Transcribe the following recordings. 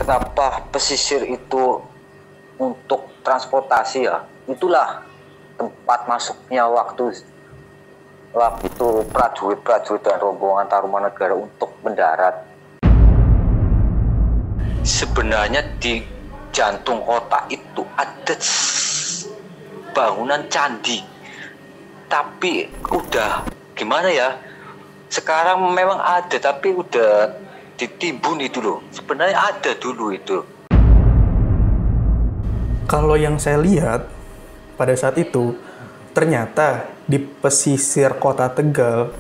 Kenapa pesisir itu untuk transportasi ya? Itulah tempat masuknya waktu prajurit dan rombongan Tarumanegara untuk mendarat. Sebenarnya di jantung kota itu ada bangunan candi, tapi udah gimana ya? Sekarang memang ada, tapi udah ditimbun itu loh. Sebenarnya ada dulu itu. Kalau yang saya lihat pada saat itu, ternyata di pesisir kota Tegal,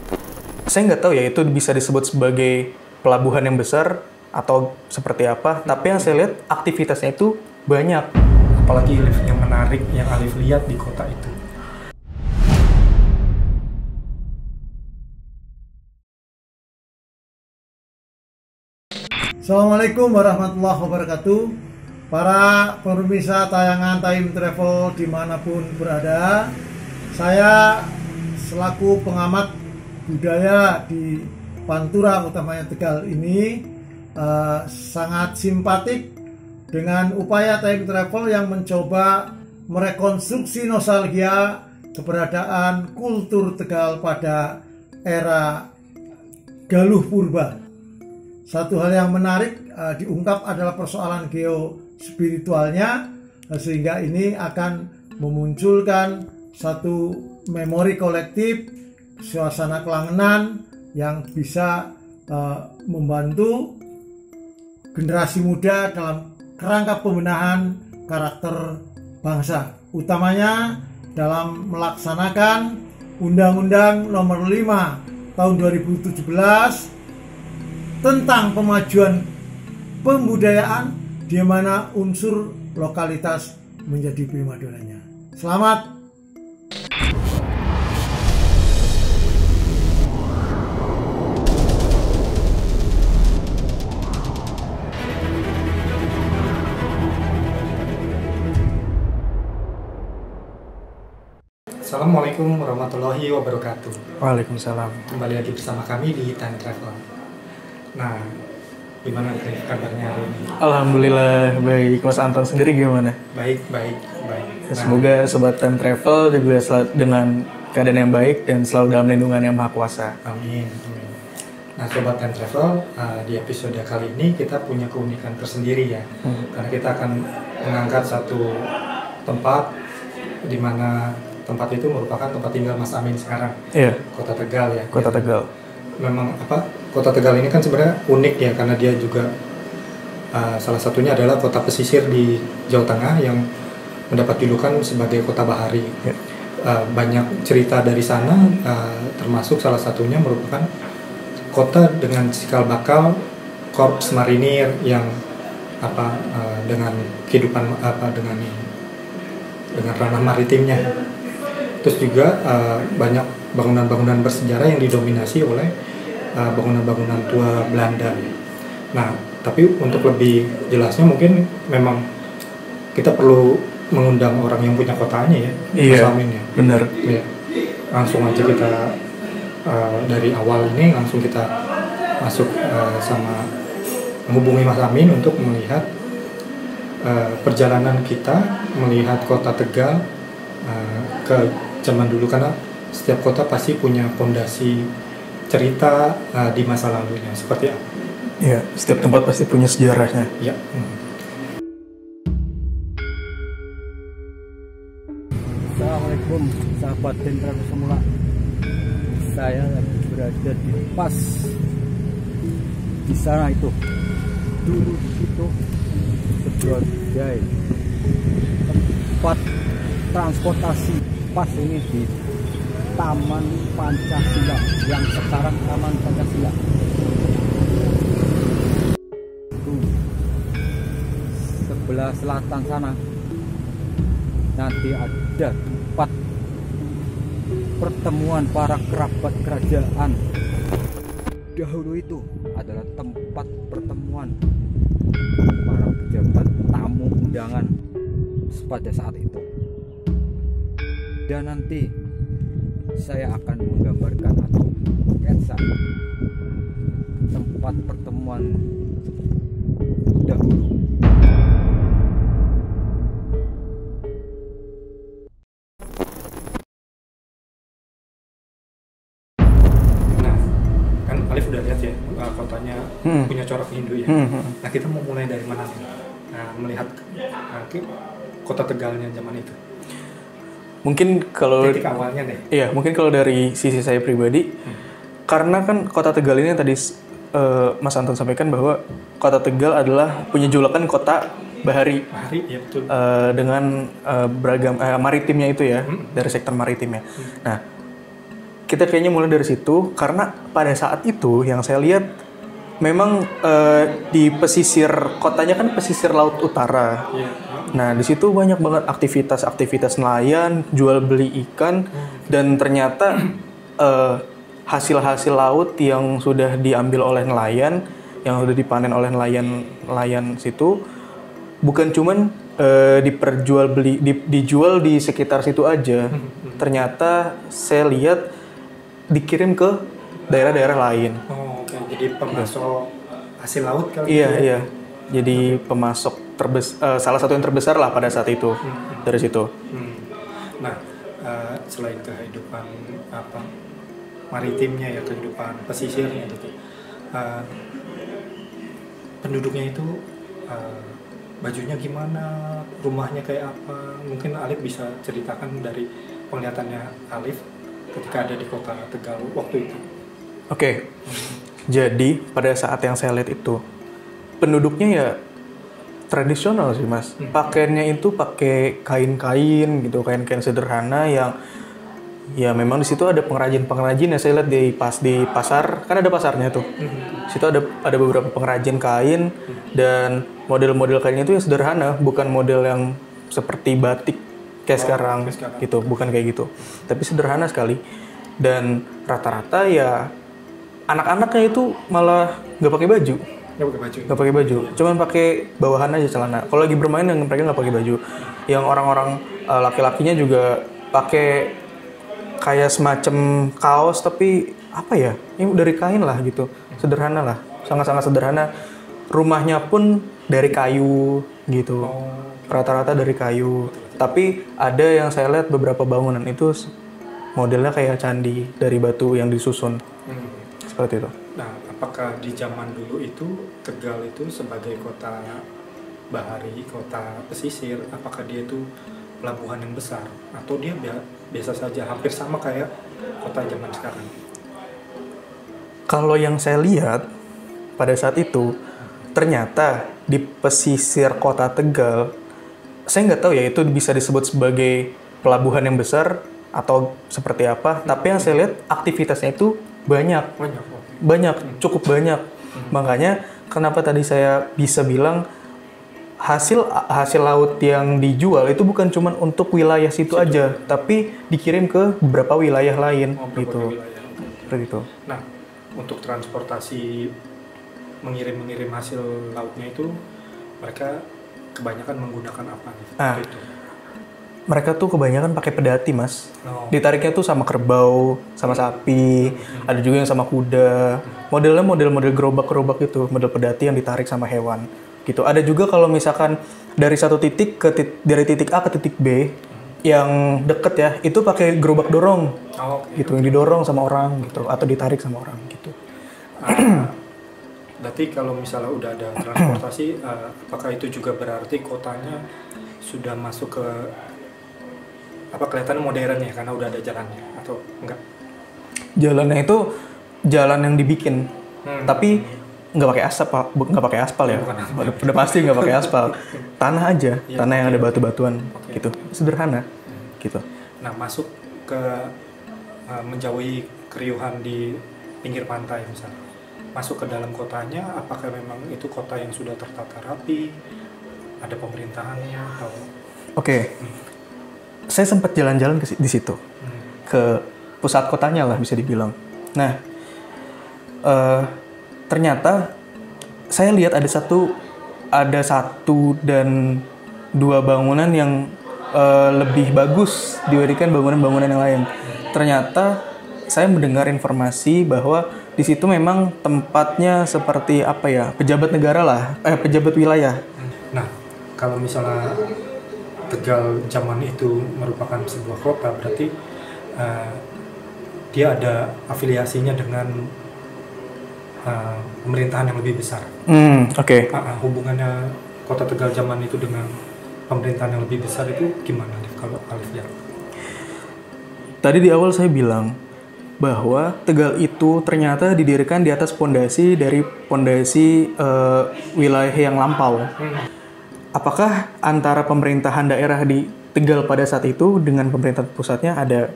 saya nggak tahu ya itu bisa disebut sebagai pelabuhan yang besar atau seperti apa, tapi yang saya lihat aktivitasnya itu banyak. Apalagi yang menarik yang Alif lihat di kota itu. Assalamualaikum warahmatullahi wabarakatuh. Para pemirsa tayangan Time Travel dimanapun berada, saya selaku pengamat budaya di Pantura utamanya Tegal ini sangat simpatik dengan upaya Time Travel yang mencoba merekonstruksi nostalgia keberadaan kultur Tegal pada era Galuh Purba. Satu hal yang menarik diungkap adalah persoalan geospiritualnya, sehingga ini akan memunculkan satu memori kolektif, suasana kelangenan yang bisa membantu generasi muda dalam kerangka pembenahan karakter bangsa, utamanya dalam melaksanakan Undang-Undang Nomor 5 Tahun 2017 tentang pemajuan pembudayaan, di mana unsur lokalitas menjadi primadonanya. Selamat. Assalamualaikum warahmatullahi wabarakatuh. Waalaikumsalam. Kembali lagi bersama kami di Time Travel. Nah, gimana kabarnya hari ini? Alhamdulillah baik. Mas Anton sendiri gimana? Baik. Ya, semoga Sobat Time Travel juga selalu dengan keadaan yang baik dan selalu dalam lindungan yang Maha Kuasa. Amin. Nah, Sobat Time Travel, di episode kali ini kita punya keunikan tersendiri ya. Karena kita akan mengangkat satu tempat di mana tempat itu merupakan tempat tinggal Mas Amin sekarang. Iya. Kota Tegal ya. Kota Tegal. Memang Kota Tegal ini kan sebenarnya unik ya, karena dia juga salah satunya adalah kota pesisir di Jawa Tengah yang mendapat julukan sebagai kota bahari. Ya. Banyak cerita dari sana, termasuk salah satunya merupakan kota dengan cikal bakal korps marinir yang dengan kehidupan dengan ranah maritimnya. Terus juga banyak bangunan-bangunan bersejarah yang didominasi oleh bangunan-bangunan tua Belanda. Nah, tapi untuk lebih jelasnya mungkin memang kita perlu mengundang orang yang punya kotanya ya, Iya, Mas Amin ya. benar. Ya. Langsung aja kita dari awal ini langsung kita masuk sama menghubungi Mas Amin untuk melihat perjalanan kita melihat kota Tegal ke zaman dulu, karena setiap kota pasti punya fondasi cerita di masa lalunya seperti apa. Iya, setiap tempat pasti punya sejarahnya. Ya. Assalamualaikum sahabat Dendra semula. Saya lagi berada di pas di sana itu. Dulu di situ sebagai tempat transportasi. Pas ini di Taman Pancasila yang sekarang Taman Pancasila. Sebelah selatan sana nanti ada tempat pertemuan para kerabat kerajaan. Dahulu itu adalah tempat pertemuan para pejabat tamu undangan pada saat itu. Dan nanti saya akan menggambarkan atau sketsa tempat pertemuan dahulu. Nah, kan Alif udah lihat ya kotanya punya corak Hindu ya. Nah, kita mau mulai dari mana nih? Nah, melihat kota Tegalnya zaman itu. Mungkin kalau Titik awalnya deh. iya, mungkin kalau dari sisi saya pribadi, karena kan kota Tegal ini tadi Mas Anton sampaikan bahwa kota Tegal adalah punya julukan kota bahari. Bahari, ya betul. Dengan beragam maritimnya itu ya, dari sektor maritimnya. Nah, kita kayaknya mulai dari situ karena pada saat itu yang saya lihat memang di pesisir kotanya kan pesisir laut utara. Nah, di situ banyak banget aktivitas nelayan, jual beli ikan, dan ternyata hasil-hasil laut yang sudah diambil oleh nelayan, yang sudah dipanen oleh nelayan situ, bukan cuman dijual di sekitar situ aja. Ternyata saya lihat dikirim ke daerah-daerah lain. Oh, oke. Jadi pemasok hasil laut kali Iya, ya? iya. Jadi pemasok salah satu yang terbesar lah pada saat itu dari situ. Nah, selain kehidupan maritimnya ya, kehidupan pesisirnya gitu, penduduknya itu bajunya gimana, rumahnya kayak apa? Mungkin Alif bisa ceritakan dari penglihatannya Alif ketika ada di kota Tegal waktu itu. Oke. Jadi pada saat yang saya lihat itu penduduknya ya tradisional sih Mas. Pakaiannya itu pakai kain-kain gitu, kain-kain sederhana yang ya memang di situ ada pengrajin-pengrajin ya, saya lihat di pasar, kan ada pasarnya tuh. Situ ada beberapa pengrajin kain dan model-model kainnya itu ya sederhana, bukan model yang seperti batik kayak sekarang gitu, bukan kayak gitu. Tapi sederhana sekali. Dan rata-rata ya anak-anaknya itu malah nggak pakai baju. Nggak pakai baju, cuman pakai bawahan aja celana. Kalau lagi bermain yang mereka nggak pakai baju. Yang orang-orang laki-lakinya juga pakai kayak semacam kaos tapi apa ya? Ini dari kain lah gitu. Sederhana lah, sangat-sangat sederhana. Rumahnya pun dari kayu gitu. Rata-rata dari kayu. Tapi ada yang saya lihat beberapa bangunan itu modelnya kayak candi dari batu yang disusun. Seperti itu. Nah, apakah di zaman dulu itu Tegal itu sebagai kota bahari, kota pesisir, apakah dia itu pelabuhan yang besar atau dia biasa saja, hampir sama kayak kota zaman sekarang? Kalau yang saya lihat pada saat itu, ternyata di pesisir kota Tegal, saya nggak tahu ya itu bisa disebut sebagai pelabuhan yang besar atau seperti apa, tapi yang saya lihat aktivitasnya itu banyak, cukup banyak. Makanya kenapa tadi saya bisa bilang hasil laut yang dijual itu bukan cuma untuk wilayah situ aja, tapi dikirim ke beberapa wilayah lain gitu. Seperti itu. Nah, untuk transportasi mengirim hasil lautnya itu mereka kebanyakan menggunakan apa nih? Itu. Mereka tuh kebanyakan pakai pedati, Mas. Ditariknya tuh sama kerbau, sama sapi, ada juga yang sama kuda. Modelnya model gerobak-gerobak gitu, model pedati yang ditarik sama hewan. Gitu. Ada juga kalau misalkan dari satu titik dari titik A ke titik B yang deket ya, itu pakai gerobak dorong. Gitu, yang didorong sama orang gitu atau ditarik sama orang gitu. Berarti kalau misalnya udah ada transportasi, apakah itu juga berarti kotanya sudah masuk ke kelihatan modern ya karena udah ada jalannya atau enggak? Jalannya itu jalan yang dibikin, tapi nggak pakai aspal ya. Udah pasti nggak pakai aspal, tanah aja, tanah yang ada batu-batuan gitu, sederhana gitu. Nah, masuk ke menjauhi keriuhan di pinggir pantai misalnya, masuk ke dalam kotanya, apakah memang itu kota yang sudah tertata rapi, ada pemerintahannya atau? Oke. Saya sempat jalan-jalan di situ, ke pusat kotanya lah bisa dibilang. Nah, ternyata saya lihat ada satu dan dua bangunan yang lebih bagus dibandingkan bangunan-bangunan yang lain. Ternyata saya mendengar informasi bahwa di situ memang tempatnya seperti apa ya, pejabat negara lah, pejabat wilayah. Nah, kalau misalnya Tegal zaman itu merupakan sebuah kota, berarti dia ada afiliasinya dengan pemerintahan yang lebih besar. Oke. Hubungannya kota Tegal zaman itu dengan pemerintahan yang lebih besar itu gimana nih kalau Alif lihat? Tadi di awal saya bilang bahwa Tegal itu ternyata didirikan di atas pondasi dari pondasi wilayah yang lampau. Apakah antara pemerintahan daerah di Tegal pada saat itu dengan pemerintahan pusatnya ada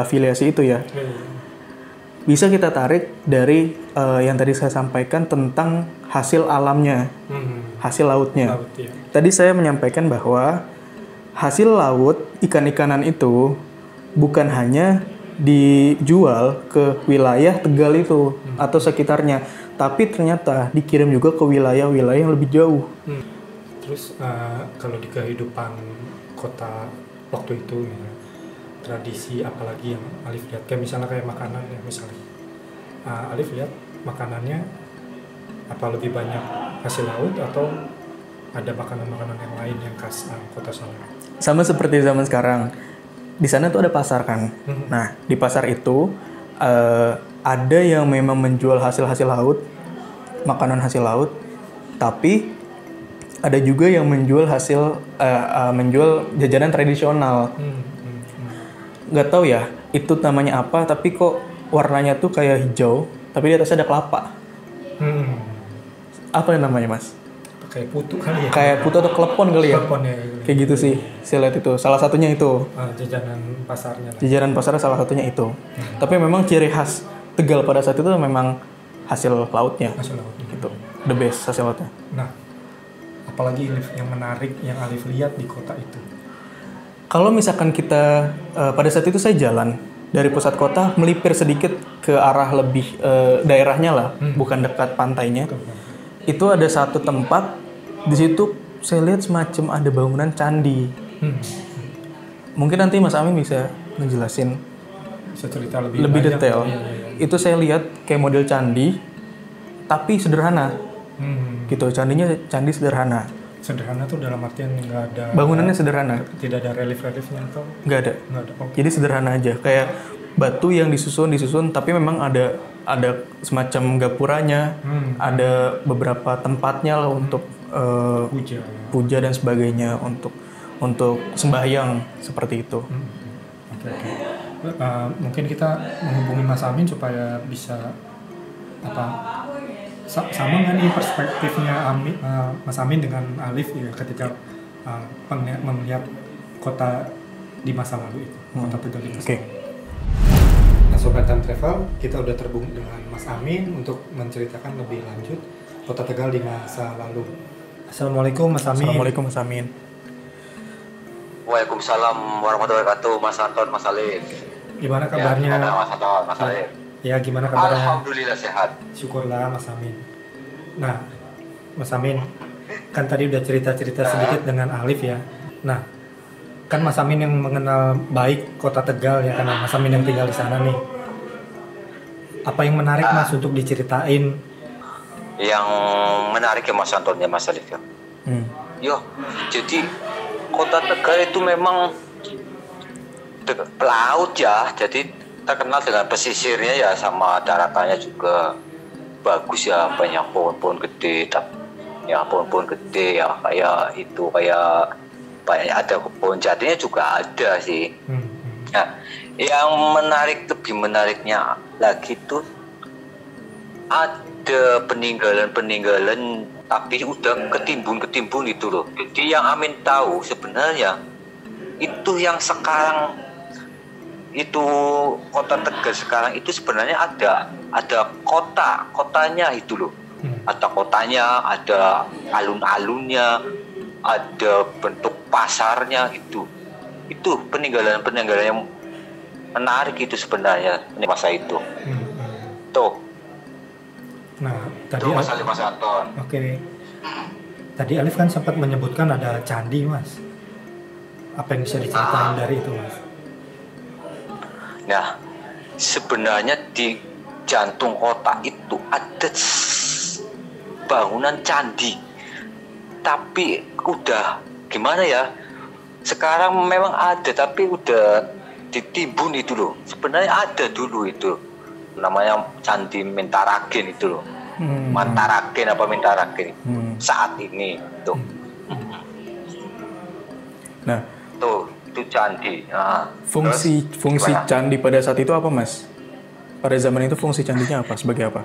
afiliasi itu ya? Bisa kita tarik dari yang tadi saya sampaikan tentang hasil alamnya, hasil lautnya. Tadi saya menyampaikan bahwa hasil laut ikan-ikanan itu bukan hanya dijual ke wilayah Tegal itu atau sekitarnya, tapi ternyata dikirim juga ke wilayah-wilayah yang lebih jauh. Terus kalau di kehidupan kota waktu itu ya, tradisi apalagi yang Alif lihat, kayak misalnya kayak makanan ya, misalnya Alif lihat makanannya apa lebih banyak hasil laut atau ada makanan-makanan yang lain yang khas kota sana? Sama seperti zaman sekarang, di sana tuh ada pasar kan. Nah di pasar itu ada yang memang menjual hasil-hasil laut, makanan hasil laut, tapi ada juga yang menjual menjual jajanan tradisional. Nggak tahu ya itu namanya apa, tapi kok warnanya tuh kayak hijau, tapi di atasnya ada kelapa. Apa yang namanya mas? Kayak putu kali ya? Kayak putu atau klepon kali ya? Klepon ya. Kayak gitu sih, saya lihat itu. Salah satunya itu. Jajanan pasarnya. Jajanan pasarnya salah satunya itu. Tapi memang ciri khas Tegal pada saat itu memang hasil lautnya. Hasil lautnya. Gitu. The best hasil lautnya. Nah, apalagi yang menarik yang Alif lihat di kota itu? Kalau misalkan kita pada saat itu saya jalan dari pusat kota melipir sedikit ke arah lebih daerahnya lah, bukan dekat pantainya. Itu ada satu tempat di situ saya lihat semacam ada bangunan candi. Mungkin nanti Mas Amin bisa ngejelasin cerita lebih detail. Itu saya lihat kayak model candi tapi sederhana. Gitu, candi sederhana. Sederhana tuh dalam artian nggak ada bangunannya sederhana, tidak ada relief-reliefnya atau nggak ada. Jadi sederhana aja, kayak batu yang disusun tapi memang ada semacam gapuranya, ada beberapa tempatnya lah untuk puja dan sebagainya, untuk sembahyang seperti itu. Mungkin kita menghubungi Mas Amin supaya bisa sama nggak nih perspektifnya Mas Amin dengan Alif ya ketika melihat kota di masa lalu itu, kota Tegal di masa lalu. Nah, Sobat Time Travel, kita udah terhubung dengan Mas Amin untuk menceritakan lebih lanjut kota Tegal di masa lalu. Assalamualaikum Mas Amin. Assalamualaikum Mas Amin. Waalaikumsalam warahmatullahi wabarakatuh, Mas Anton, Mas Alif. Gimana kabarnya? Ya, Mas Anton, Mas Alif. Ya, gimana kabarnya? Alhamdulillah sehat. Syukurlah Mas Amin. Nah, Mas Amin, kan tadi udah cerita-cerita sedikit dengan Alif ya. Nah, kan Mas Amin yang mengenal baik kota Tegal ya, karena Mas Amin yang tinggal di sana nih. Apa yang menarik Mas untuk diceritain? Yang menarik ya Mas Anton ya Mas Alif ya. Yo, jadi kota Tegal itu memang laut ya, jadi terkenal dengan pesisirnya ya, sama daratannya juga bagus ya, banyak pohon-pohon gede, ya pohon-pohon gede ya, kayak banyak ada pohon jatinya juga ada sih. Nah, yang lebih menariknya lagi tuh ada peninggalan tapi udah ketimbun itu loh. Jadi yang Amin tahu sebenarnya itu yang sekarang itu kota Tegal sekarang itu sebenarnya ada kotanya itu loh. Ada kotanya, ada alun-alunnya, ada bentuk pasarnya itu peninggalan yang menarik itu sebenarnya di masa itu. Tuh. Nah, tadi Mas Alif, Mas Anton. Oke. Tadi Alif kan sempat menyebutkan ada candi, Mas. Apa yang bisa diceritain dari itu, Mas? Nah, sebenarnya di jantung kota itu ada bangunan candi, tapi udah gimana ya, sekarang memang ada tapi udah ditimbun itu loh. Sebenarnya ada dulu itu namanya Candi Mentaragen itu loh. Mantaragen apa Mentaragen saat ini tuh. Nah, Tuh itu candi. Nah, fungsi gimana? candi pada saat itu apa, Mas? Pada zaman itu fungsi candinya apa? Sebagai apa?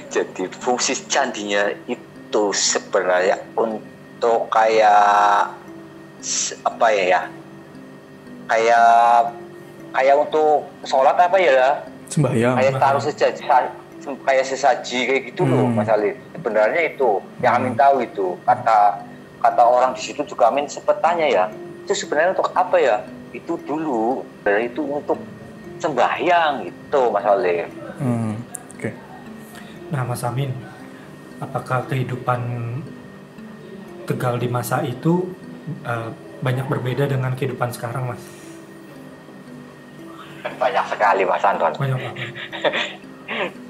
Jadi fungsi candinya itu sebenarnya untuk kayak apa ya? Kayak untuk sholat apa ya? Sembahyang. Kayak taruh sesaji, kayak sesaji kayak gitu loh, Mas Ali. Sebenarnya itu yang Amin tahu itu. Kata orang di situ juga Amin sempat tanya ya. Itu sebenarnya untuk apa ya? Itu dulu dari itu untuk sembahyang gitu, Mas Ali. Oke. Nah, Mas Amin, apakah kehidupan Tegal di masa itu banyak berbeda dengan kehidupan sekarang, Mas? Banyak sekali, Mas Anton. Banyak banget.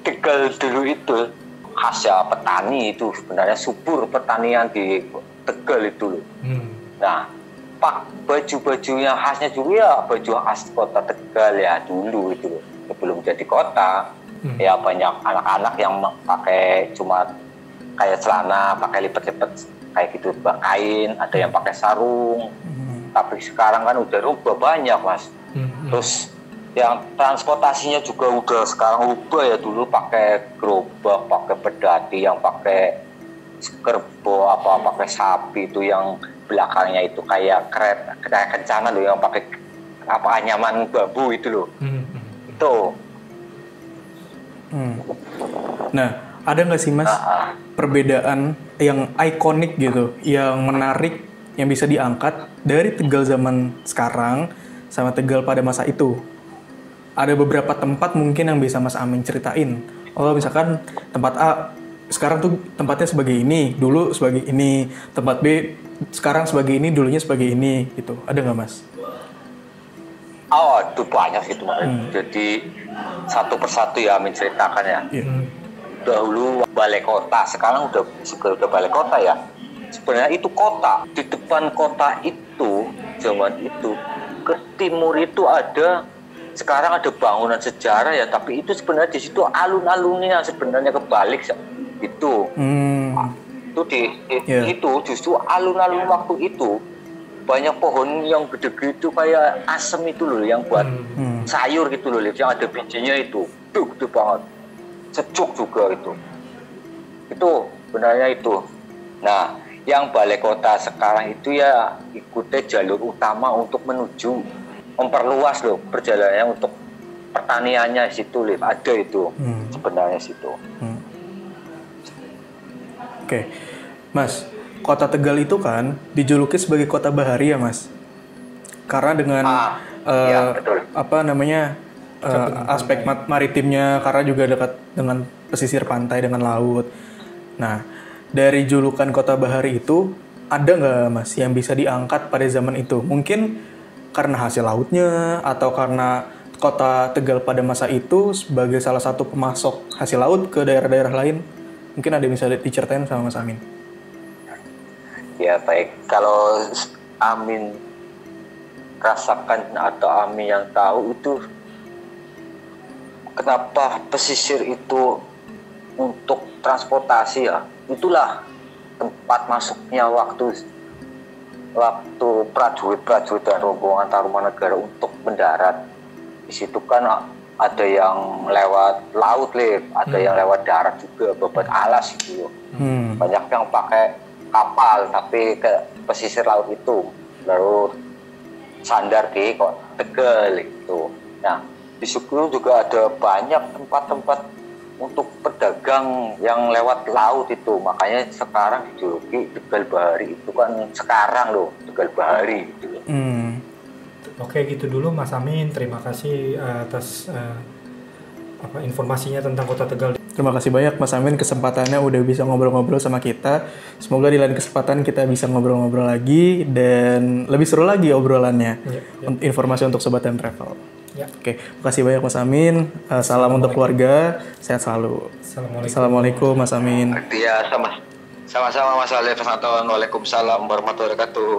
Tegal dulu itu khasnya petani, itu sebenarnya subur pertanian di Tegal itu loh. Nah, baju-bajunya khasnya juga ya baju khas kota Tegal ya dulu itu loh. Sebelum jadi kota, ya banyak anak-anak yang pakai cuma kayak celana, pakai lipat-lipat kayak gitu, kain, ada yang pakai sarung. Tapi sekarang kan udah rubah banyak, Mas. Terus yang transportasinya juga udah sekarang ubah ya, dulu pakai gerobak, pakai pedati, yang pakai kerbau apa pakai sapi itu, yang belakangnya itu kayak kereta kayak kencana loh, yang pakai apa anyaman bambu itu loh. Itu. Nah, ada nggak sih, Mas, perbedaan yang ikonik gitu, yang menarik, yang bisa diangkat dari Tegal zaman sekarang sama Tegal pada masa itu? Ada beberapa tempat mungkin yang bisa Mas Amin ceritain. Oh, misalkan tempat A sekarang tuh tempatnya sebagai ini, dulu sebagai ini. Tempat B sekarang sebagai ini, dulunya sebagai ini, gitu. Ada nggak, Mas? Oh, itu banyak gitu, Mas. Jadi satu persatu ya Amin ceritakan ya. Dahulu balai kota, sekarang udah balai kota ya. Sebenarnya itu kota. Di depan kota itu, zaman itu, ke timur itu ada, sekarang ada bangunan sejarah ya, tapi itu sebenarnya di situ alun-alunnya sebenarnya kebalik itu. Itu itu justru alun-alun waktu itu banyak pohon yang gede-gede itu kayak asem itu loh, yang buat sayur gitu loh, yang ada bijinya itu. Gede banget. Sejuk juga itu. Itu sebenarnya itu. Nah, yang balai kota sekarang itu ya ikuti jalur utama untuk menuju memperluas loh perjalanannya untuk pertaniannya situ, ada itu sebenarnya situ. Oke, Mas, kota Tegal itu kan dijuluki sebagai kota bahari ya, Mas, karena dengan ya, betul. apa namanya aspek maritimnya, karena juga dekat dengan pesisir pantai dengan laut. Nah, dari julukan kota bahari itu ada nggak, Mas, yang bisa diangkat pada zaman itu? Mungkin karena hasil lautnya, atau karena kota Tegal pada masa itu sebagai salah satu pemasok hasil laut ke daerah-daerah lain. Mungkin ada yang bisa diceritain sama Mas Amin. Ya baik, kalau Amin rasakan atau Amin yang tahu itu, kenapa pesisir itu untuk transportasi ya, itulah tempat masuknya waktu prajurit dan rombongan Tarumanegara untuk mendarat. Di situ kan ada yang lewat laut, ada yang lewat darat juga, babat alas gitu. Banyak yang pakai kapal tapi ke pesisir laut itu, lalu sandar di Tegal itu. Nah, di situ juga ada banyak tempat-tempat untuk pedagang yang lewat laut itu, makanya sekarang dijuluki Tegal Bahari itu kan sekarang loh, Tegal Bahari gitu. Oke, gitu dulu Mas Amin. Terima kasih atas informasinya tentang Kota Tegal. Terima kasih banyak Mas Amin, kesempatannya udah bisa ngobrol-ngobrol sama kita. Semoga di lain kesempatan kita bisa ngobrol-ngobrol lagi dan lebih seru lagi obrolannya. Informasi untuk Sobat Time Travel. Ya. Oke, makasih banyak Mas Amin. Salam untuk keluarga, sehat selalu. Assalamualaikum Mas Amin. Ya, sama-sama Mas Alif. Waalaikumsalam warahmatullahi wabarakatuh.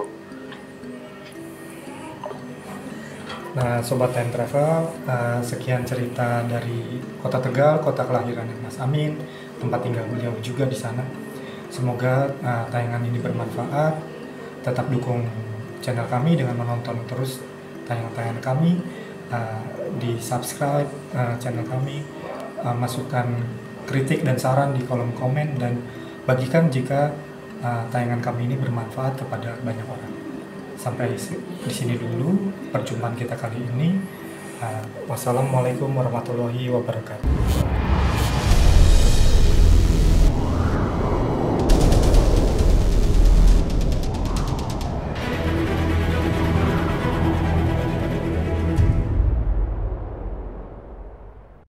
Nah, Sobat Time Travel, sekian cerita dari Kota Tegal, kota kelahiran Mas Amin, tempat tinggal beliau juga di sana. Semoga tayangan ini bermanfaat. Tetap dukung channel kami dengan menonton terus tayangan-tayangan kami, di subscribe channel kami, masukkan kritik dan saran di kolom komen, dan bagikan jika tayangan kami ini bermanfaat kepada banyak orang. Sampai di sini dulu perjumpaan kita kali ini. Wassalamualaikum warahmatullahi wabarakatuh.